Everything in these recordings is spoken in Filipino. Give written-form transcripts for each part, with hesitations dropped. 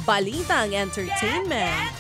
Balitang Entertainment.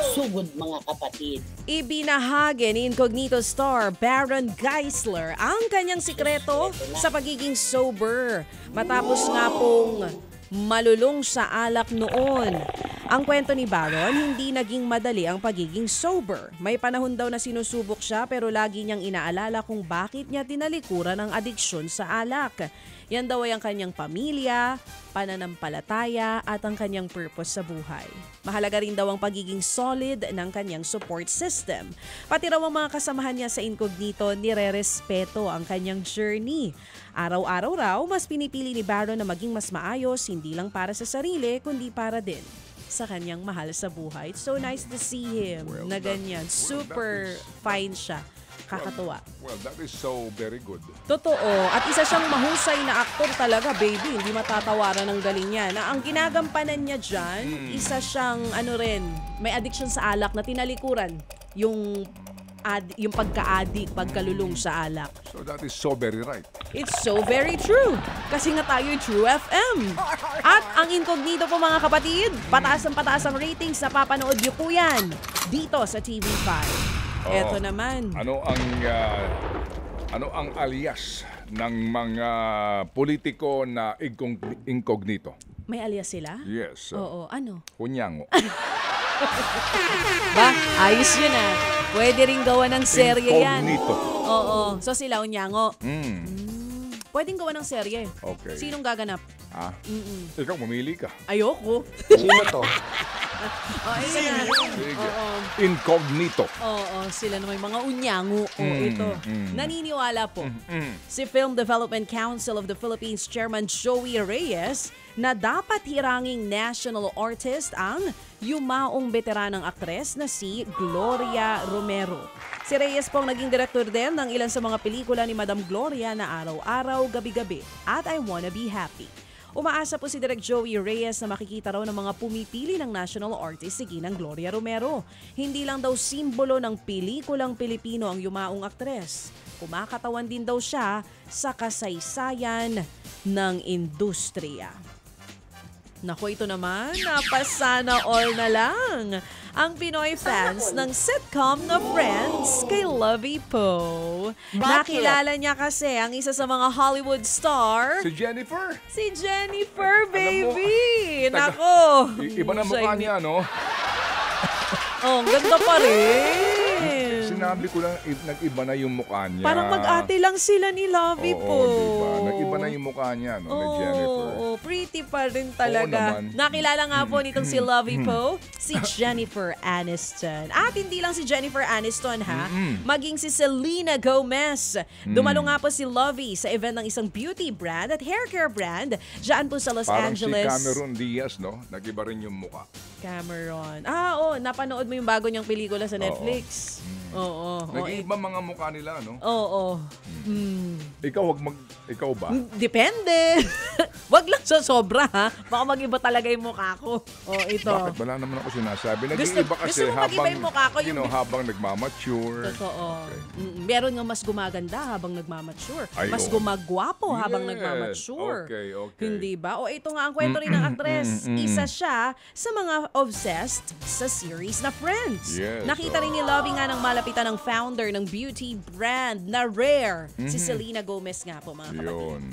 Sugod mga kapatid. Ibinahagi ni Incognito star Baron Geisler ang kanyang sikreto sa pagiging sober matapos nga pong malulong sa alak noon. Ang kwento ni Baron, hindi naging madali ang pagiging sober. May panahon daw na sinusubok siya pero lagi niyang inaalala kung bakit niya tinalikuran ang adiksyon sa alak. Yan daw ay ang kanyang pamilya, pananampalataya at ang kanyang purpose sa buhay. Mahalaga rin daw ang pagiging solid ng kanyang support system. Pati raw ang mga kasamahan niya sa Incognito nire-respeto ang kanyang journey. Araw-araw raw, mas pinipili ni Baron na maging mas maayos, hindi lang para sa sarili, kundi para din sa kanyang mahal sa buhay. It's so nice to see him na ganyan. Super fine siya. Kakatuwa. Well, that is so very good. Totoo. At isa siyang mahusay na aktor talaga, baby. Hindi matatawaran ng galing niya. Na ang ginagampanan niya dyan, isa siyang may addiction sa alak na tinalikuran. Yung pagka-addict, pagkalulong sa alak. So that is so very right. It's so very true. Kasi nga tayo True FM. At ang Incognito po mga kapatid, pataas ang ratings na papanood niyo po yan dito sa TV5. Eto naman. Ano ang alias ng mga politiko na incognito? May alias sila? Yes. Oo, ano? Kunyango. Ba, ayos yun ah. Pwede rin gawa ng serye yan. Incognito. Oo. So sila, Unyango. Pwedeng gawa ng serye. Okay. Sinong gaganap? Ikaw, mamili ka. Ayoko. Sino to? Ayun na. Sige. Incognito. Oo, sila na may mga unyango. Ito. Naniniwala po si Film Development Council of the Philippines Chairman Joey Reyes na dapat hiranging national artist ang yumaong veteranang aktres na si Gloria Romero. Si Reyes pong naging direktor din ng ilan sa mga pelikula ni Madam Gloria na Araw-Araw, Gabi-Gabi at I Wanna Be Happy. Umaasa po si Direk Joey Reyes na makikita raw ng mga pumipili ng national artist si Ginang Gloria Romero. Hindi lang daw simbolo ng pelikulang Pilipino ang yumaong aktres. Kumakatawan din daw siya sa kasaysayan ng industriya. Naku, ito naman, napasana all na lang ang Pinoy fans ng sitcom na Friends kay Lovie Poe. Nakilala niya kasi ang isa sa mga Hollywood star. Si Jennifer. Si Jennifer, baby! Taga- Nako! Iba na mukha niya, no? Oh, ang ganda pa rin. Sinabi ko lang, nag-iba na yung mukha niya. Parang mag-ate lang sila ni Lovie Oo, Poe. diba? Nag-iba na yung mukha niya, no? Ni Jennifer. Oo, pretty pa rin talaga. naman. Nakilala nga po nitong si Lovie Poe, si Jennifer Aniston. At hindi lang si Jennifer Aniston ha, maging si Selena Gomez. Dumalo nga po si Lovie sa event ng isang beauty brand at hair care brand dyan po sa Los Parang Angeles. si Cameron Diaz, no? Nag-iba rin yung mukha. Cameron. Oo, napanood mo yung bago niyang pelikula sa Netflix. Oo. Nag-iba mga mukha nila, no? Oo. Ikaw ba? Depende. Wag lang sa sobra ha. Baka mag-iba talaga yung mukha ko. Ito. Bakit? Wala naman ako sinasabi. Gusto- Nag-iiba kasi gusto mo mag-iba yung mukha ko, yung- habang nagmamature. Totoo. Okay. Meron nga mas gumaganda habang nagmamature. Ay, Mas oo. gumagwapo habang Yes. nagmamature. Okay. Hindi ba? O ito nga ang kwento rin ng aktres. Isa siya sa mga obsessed sa series na Friends. Yes, Nakita rin ni Lovie nga ng malapitan ng founder ng beauty brand na Rare. Si Selena Gomez nga po mga kapatid. Yun.